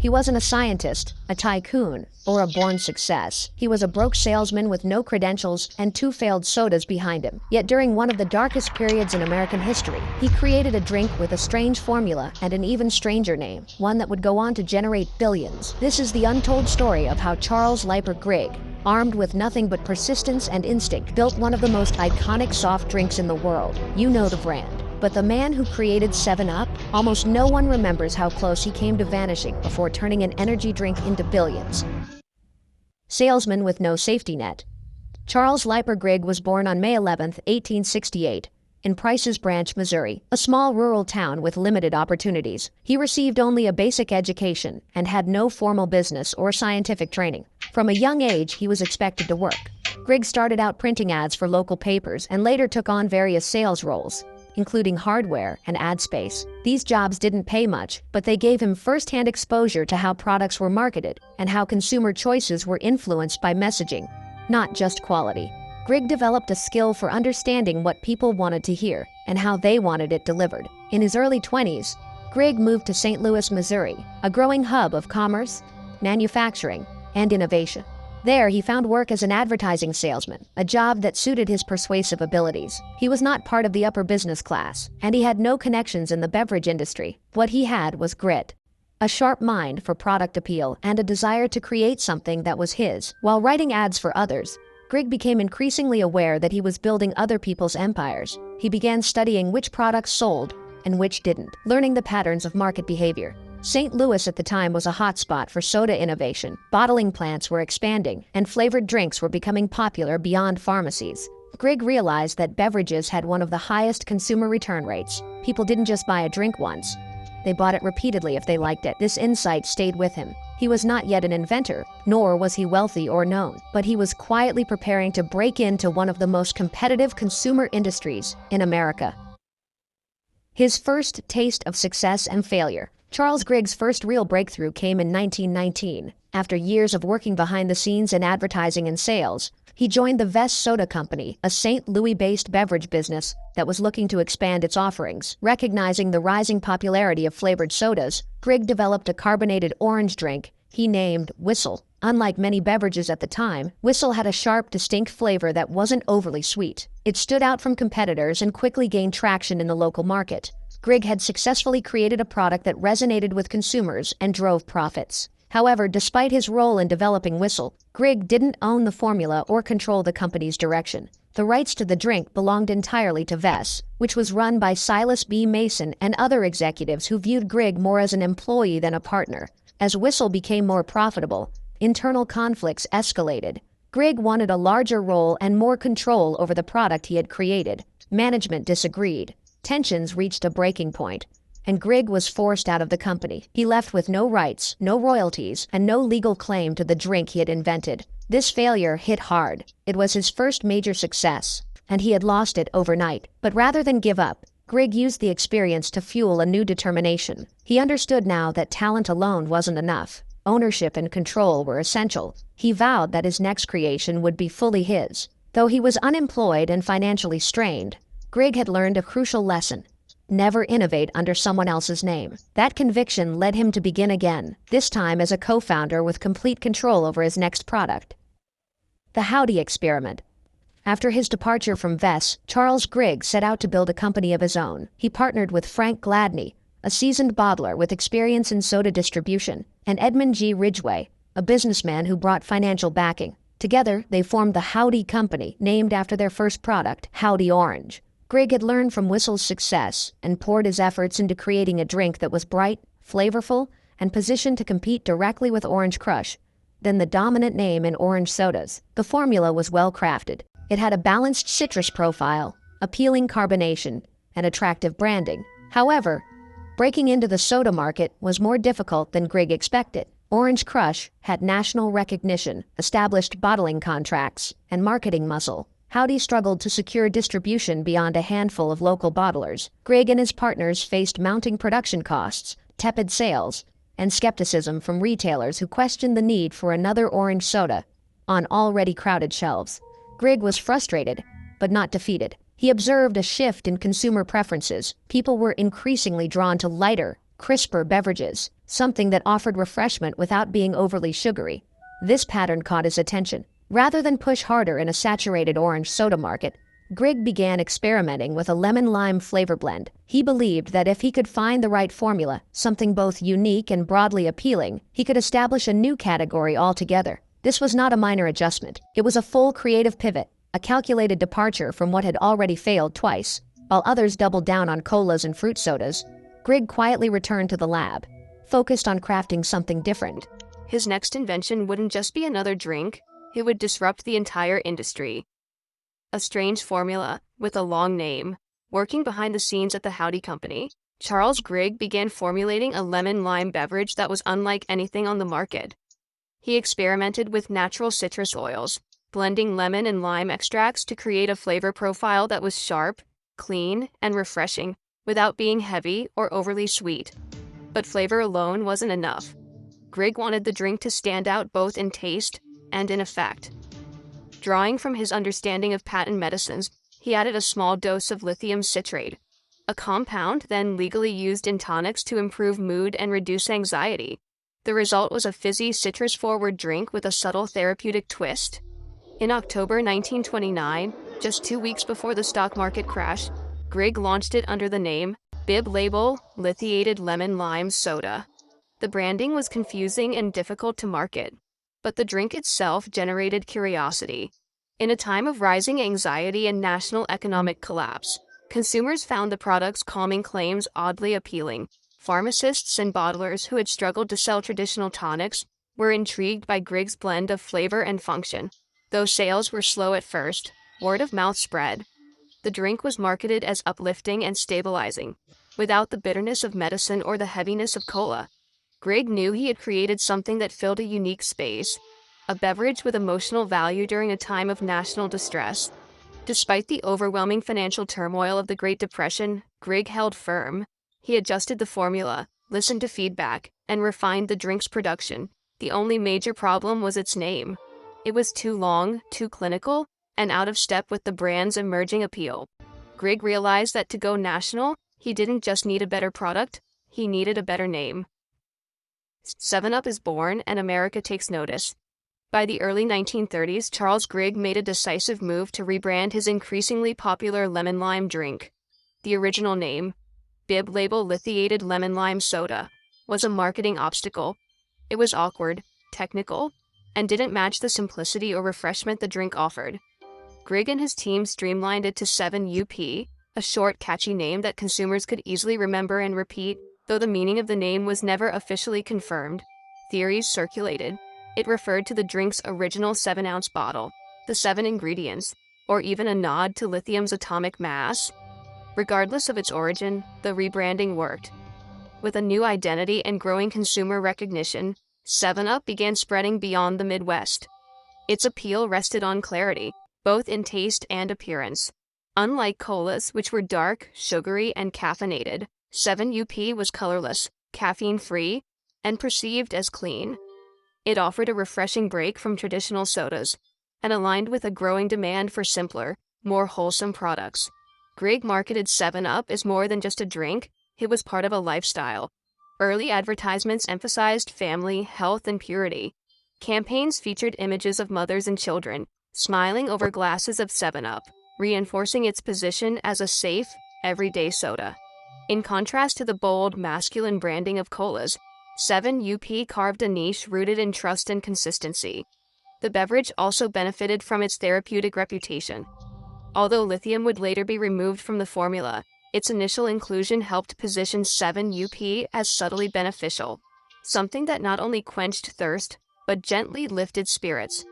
He wasn't a scientist, a tycoon, or a born success. He was a broke salesman with no credentials and 2 failed sodas behind him. Yet during one of the darkest periods in American history, he created a drink with a strange formula and an even stranger name, one that would go on to generate billions. This is the untold story of how Charles Leiper Grigg, armed with nothing but persistence and instinct, built one of the most iconic soft drinks in the world. You know the brand. But the man who created 7-Up? Almost no one remembers how close he came to vanishing before turning an energy drink into billions. Salesman with no safety net. Charles Leiper Grigg was born on May 11, 1868, in Price's Branch, Missouri, a small rural town with limited opportunities. He received only a basic education and had no formal business or scientific training. From a young age, he was expected to work. Grigg started out printing ads for local papers and later took on various sales roles, including hardware and ad space. These jobs didn't pay much, but they gave him first-hand exposure to how products were marketed and how consumer choices were influenced by messaging, not just quality. Grigg developed a skill for understanding what people wanted to hear and how they wanted it delivered. In his early 20s, Grigg moved to St. Louis, Missouri, a growing hub of commerce, manufacturing, and innovation. There, he found work as an advertising salesman, a job that suited his persuasive abilities. He was not part of the upper business class, and he had no connections in the beverage industry. What he had was grit, a sharp mind for product appeal, and a desire to create something that was his. While writing ads for others, Grigg became increasingly aware that he was building other people's empires. He began studying which products sold and which didn't, learning the patterns of market behavior. St. Louis at the time was a hotspot for soda innovation. Bottling plants were expanding, and flavored drinks were becoming popular beyond pharmacies. Grigg realized that beverages had one of the highest consumer return rates. People didn't just buy a drink once. They bought it repeatedly if they liked it. This insight stayed with him. He was not yet an inventor, nor was he wealthy or known, but he was quietly preparing to break into one of the most competitive consumer industries in America. His first taste of success and failure. Charles Grigg's first real breakthrough came in 1919. After years of working behind the scenes in advertising and sales, he joined the Vess Soda Company, a St. Louis-based beverage business that was looking to expand its offerings. Recognizing the rising popularity of flavored sodas, Grigg developed a carbonated orange drink he named Whistle. Unlike many beverages at the time, Whistle had a sharp, distinct flavor that wasn't overly sweet. It stood out from competitors and quickly gained traction in the local market. Grigg had successfully created a product that resonated with consumers and drove profits. However, despite his role in developing Whistle, Grigg didn't own the formula or control the company's direction. The rights to the drink belonged entirely to Vess, which was run by Silas B. Mason and other executives who viewed Grigg more as an employee than a partner. As Whistle became more profitable, internal conflicts escalated. Grigg wanted a larger role and more control over the product he had created. Management disagreed. Tensions reached a breaking point, and Grigg was forced out of the company. He left with no rights, no royalties, and no legal claim to the drink he had invented. This failure hit hard. It was his first major success, and he had lost it overnight. But rather than give up, Grigg used the experience to fuel a new determination. He understood now that talent alone wasn't enough. Ownership and control were essential. He vowed that his next creation would be fully his. Though he was unemployed and financially strained, Grigg had learned a crucial lesson. Never innovate under someone else's name. That conviction led him to begin again, this time as a co-founder with complete control over his next product. The Howdy Experiment. After his departure from Vess, Charles Grigg set out to build a company of his own. He partnered with Frank Gladney, a seasoned bottler with experience in soda distribution, and Edmund G. Ridgway, a businessman who brought financial backing. Together, they formed the Howdy Company, named after their first product, Howdy Orange. Grigg had learned from Whistle's success and poured his efforts into creating a drink that was bright, flavorful, and positioned to compete directly with Orange Crush, then the dominant name in orange sodas. The formula was well crafted. It had a balanced citrus profile, appealing carbonation, and attractive branding. However, breaking into the soda market was more difficult than Grigg expected. Orange Crush had national recognition, established bottling contracts, and marketing muscle. Howdy struggled to secure distribution beyond a handful of local bottlers. Grigg and his partners faced mounting production costs, tepid sales, and skepticism from retailers who questioned the need for another orange soda on already crowded shelves. Grigg was frustrated, but not defeated. He observed a shift in consumer preferences. People were increasingly drawn to lighter, crisper beverages, something that offered refreshment without being overly sugary. This pattern caught his attention. Rather than push harder in a saturated orange soda market, Grigg began experimenting with a lemon-lime flavor blend. He believed that if he could find the right formula, something both unique and broadly appealing, he could establish a new category altogether. This was not a minor adjustment. It was a full creative pivot, a calculated departure from what had already failed twice. While others doubled down on colas and fruit sodas, Grigg quietly returned to the lab, focused on crafting something different. His next invention wouldn't just be another drink, it would disrupt the entire industry. A strange formula, with a long name. Working behind the scenes at the Howdy Company, Charles Grigg began formulating a lemon-lime beverage that was unlike anything on the market. He experimented with natural citrus oils, blending lemon and lime extracts to create a flavor profile that was sharp, clean, and refreshing, without being heavy or overly sweet. But flavor alone wasn't enough. Grigg wanted the drink to stand out both in taste and in effect. Drawing from his understanding of patent medicines, he added a small dose of lithium citrate, a compound then legally used in tonics to improve mood and reduce anxiety. The result was a fizzy, citrus-forward drink with a subtle therapeutic twist. In October 1929, just 2 weeks before the stock market crash, Grigg launched it under the name Bib Label Lithiated Lemon Lime Soda. The branding was confusing and difficult to market, but the drink itself generated curiosity. In a time of rising anxiety and national economic collapse, consumers found the product's calming claims oddly appealing. Pharmacists and bottlers who had struggled to sell traditional tonics were intrigued by Grigg's blend of flavor and function. Though sales were slow at first, word of mouth spread. The drink was marketed as uplifting and stabilizing, without the bitterness of medicine or the heaviness of cola. Grigg knew he had created something that filled a unique space, a beverage with emotional value during a time of national distress. Despite the overwhelming financial turmoil of the Great Depression, Grigg held firm. He adjusted the formula, listened to feedback, and refined the drink's production. The only major problem was its name. It was too long, too clinical, and out of step with the brand's emerging appeal. Grigg realized that to go national, he didn't just need a better product, he needed a better name. 7-Up is born and America takes notice. By the early 1930s, Charles Grigg made a decisive move to rebrand his increasingly popular lemon-lime drink. The original name, Bib Label Lithiated Lemon Lime Soda, was a marketing obstacle. It was awkward, technical, and didn't match the simplicity or refreshment the drink offered. Grigg and his team streamlined it to 7UP, a short, catchy name that consumers could easily remember and repeat. Though the meaning of the name was never officially confirmed, theories circulated. It referred to the drink's original 7-ounce bottle, the 7 ingredients, or even a nod to lithium's atomic mass. Regardless of its origin, the rebranding worked. With a new identity and growing consumer recognition, 7-Up began spreading beyond the Midwest. Its appeal rested on clarity, both in taste and appearance. Unlike colas, which were dark, sugary, and caffeinated, 7UP was colorless, caffeine-free, and perceived as clean. It offered a refreshing break from traditional sodas, and aligned with a growing demand for simpler, more wholesome products. Grigg marketed 7-Up as more than just a drink, it was part of a lifestyle. Early advertisements emphasized family, health, and purity. Campaigns featured images of mothers and children, smiling over glasses of 7-Up, reinforcing its position as a safe, everyday soda. In contrast to the bold, masculine branding of colas, 7UP carved a niche rooted in trust and consistency. The beverage also benefited from its therapeutic reputation. Although lithium would later be removed from the formula, its initial inclusion helped position 7UP as subtly beneficial, something that not only quenched thirst, but gently lifted spirits.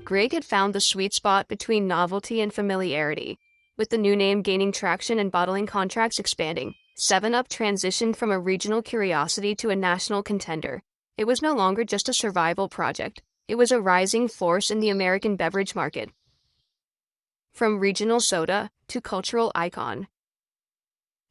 Grigg had found the sweet spot between novelty and familiarity. With the new name gaining traction and bottling contracts expanding, 7-Up transitioned from a regional curiosity to a national contender. It was no longer just a survival project. It was a rising force in the American beverage market. From regional soda to cultural icon.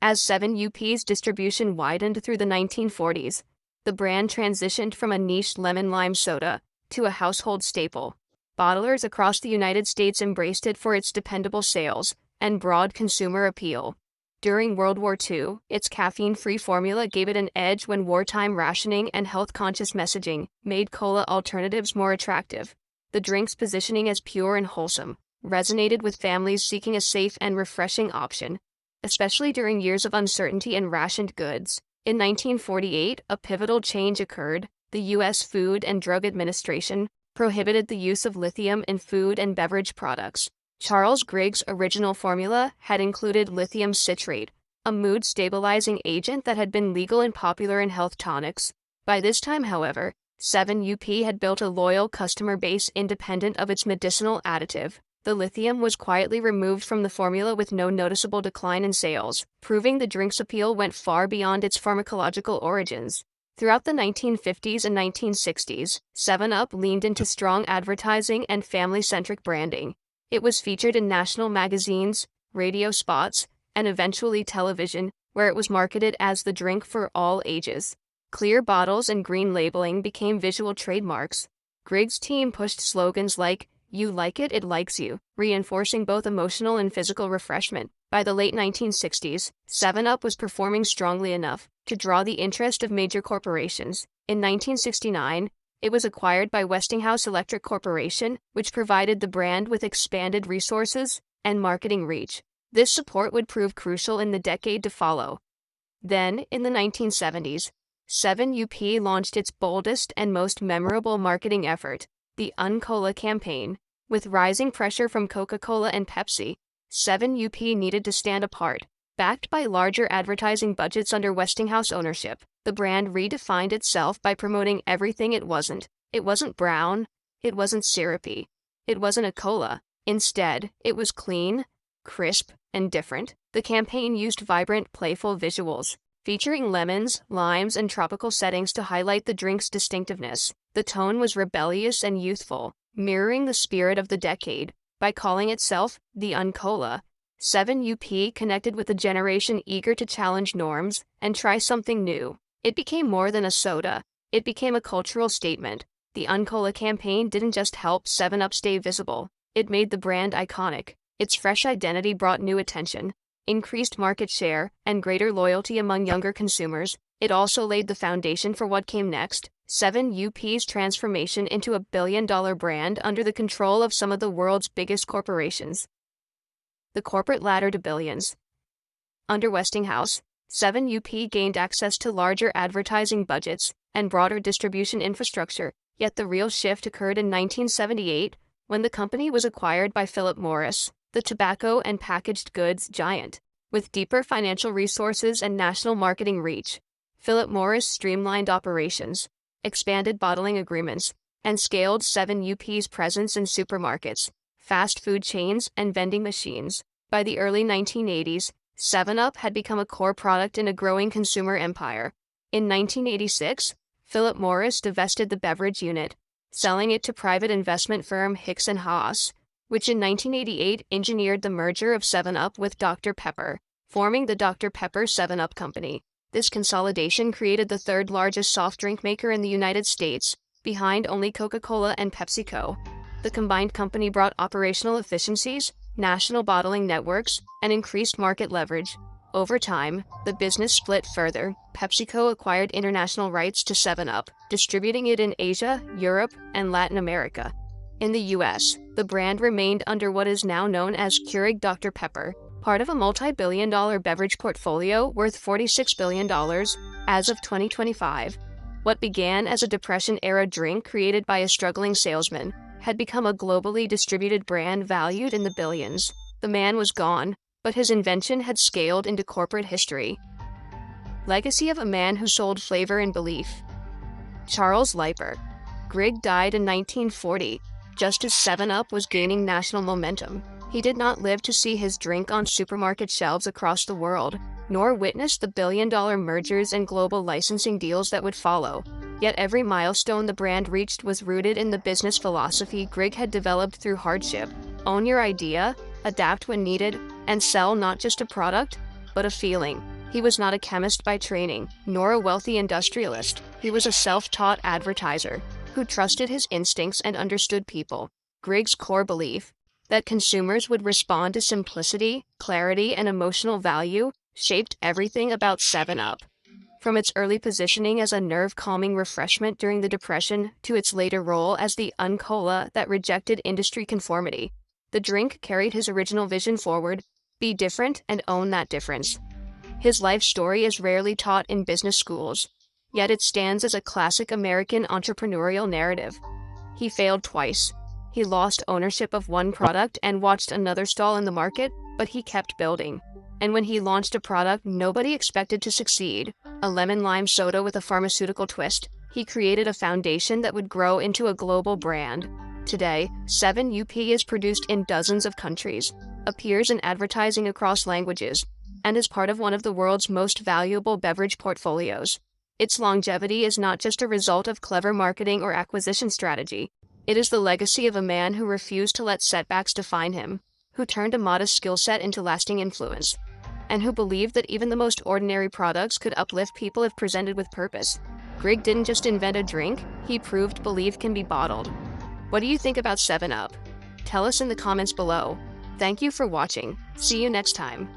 As 7UP's distribution widened through the 1940s, the brand transitioned from a niche lemon-lime soda to a household staple. Bottlers across the United States embraced it for its dependable sales and broad consumer appeal. During World War II, its caffeine-free formula gave it an edge when wartime rationing and health-conscious messaging made cola alternatives more attractive. The drink's positioning as pure and wholesome resonated with families seeking a safe and refreshing option, especially during years of uncertainty and rationed goods. In 1948, a pivotal change occurred. The U.S. Food and Drug Administration prohibited the use of lithium in food and beverage products. Charles Grigg's original formula had included lithium citrate, a mood-stabilizing agent that had been legal and popular in health tonics. By this time, however, 7UP had built a loyal customer base independent of its medicinal additive. The lithium was quietly removed from the formula with no noticeable decline in sales, proving the drink's appeal went far beyond its pharmacological origins. Throughout the 1950s and 1960s, 7UP leaned into strong advertising and family-centric branding. It was featured in national magazines, radio spots, and eventually television, where it was marketed as the drink for all ages. Clear bottles and green labeling became visual trademarks. Grigg's team pushed slogans like, "You like it, it likes you," reinforcing both emotional and physical refreshment. By the late 1960s, 7UP was performing strongly enough to draw the interest of major corporations. In 1969, it was acquired by Westinghouse Electric Corporation, which provided the brand with expanded resources and marketing reach. This support would prove crucial in the decade to follow. Then, in the 1970s, 7UP launched its boldest and most memorable marketing effort, the Uncola campaign. With rising pressure from Coca-Cola and Pepsi, 7UP needed to stand apart. Backed by larger advertising budgets under Westinghouse ownership, the brand redefined itself by promoting everything it wasn't. It wasn't brown, it wasn't syrupy, it wasn't a cola. Instead, it was clean, crisp, and different. The campaign used vibrant, playful visuals, featuring lemons, limes, and tropical settings to highlight the drink's distinctiveness. The tone was rebellious and youthful, mirroring the spirit of the decade. By calling itself the Uncola, 7UP connected with a generation eager to challenge norms and try something new. It became more than a soda. It became a cultural statement. The Uncola campaign didn't just help 7UP stay visible. It made the brand iconic. Its fresh identity brought new attention, increased market share, and greater loyalty among younger consumers. It also laid the foundation for what came next, 7UP's transformation into a billion-dollar brand under the control of some of the world's biggest corporations. The corporate ladder to billions. Under Westinghouse, 7UP gained access to larger advertising budgets and broader distribution infrastructure, yet the real shift occurred in 1978 when the company was acquired by Philip Morris, the tobacco and packaged goods giant. With deeper financial resources and national marketing reach, Philip Morris streamlined operations, expanded bottling agreements, and scaled 7UP's presence in supermarkets, fast food chains, and vending machines. By the early 1980s, 7UP had become a core product in a growing consumer empire. In 1986, Philip Morris divested the beverage unit, selling it to private investment firm Hicks and Haas, which in 1988 engineered the merger of 7UP with Dr. Pepper, forming the Dr. Pepper 7UP Company. This consolidation created the third largest soft drink maker in the United States, behind only Coca-Cola and PepsiCo. The combined company brought operational efficiencies, national bottling networks, and increased market leverage. Over time, the business split further. PepsiCo acquired international rights to 7UP, distributing it in Asia, Europe, and Latin America. In the U.S., the brand remained under what is now known as Keurig Dr. Pepper, part of a multi-billion-dollar beverage portfolio worth $46 billion as of 2025. What began as a Depression-era drink created by a struggling salesman had become a globally distributed brand valued in the billions. The man was gone, but his invention had scaled into corporate history. Legacy of a man who sold flavor and belief. Charles Leiper Grigg died in 1940, just as 7UP was gaining national momentum. He did not live to see his drink on supermarket shelves across the world, nor witness the billion-dollar mergers and global licensing deals that would follow. Yet every milestone the brand reached was rooted in the business philosophy Grigg had developed through hardship. Own your idea, adapt when needed, and sell not just a product, but a feeling. He was not a chemist by training, nor a wealthy industrialist. He was a self-taught advertiser who trusted his instincts and understood people. Grigg's core belief, that consumers would respond to simplicity, clarity, and emotional value, shaped everything about 7 Up. From its early positioning as a nerve-calming refreshment during the Depression to its later role as the uncola that rejected industry conformity, the drink carried his original vision forward: be different and own that difference. His life story is rarely taught in business schools, yet it stands as a classic American entrepreneurial narrative. He failed twice. He lost ownership of one product and watched another stall in the market, but he kept building. And when he launched a product nobody expected to succeed, a lemon-lime soda with a pharmaceutical twist, he created a foundation that would grow into a global brand. Today, 7UP is produced in dozens of countries, appears in advertising across languages, and is part of one of the world's most valuable beverage portfolios. Its longevity is not just a result of clever marketing or acquisition strategy. It is the legacy of a man who refused to let setbacks define him, who turned a modest skill set into lasting influence, and who believed that even the most ordinary products could uplift people if presented with purpose. Grigg didn't just invent a drink, he proved belief can be bottled. What do you think about 7 Up? Tell us in the comments below. Thank you for watching. See you next time.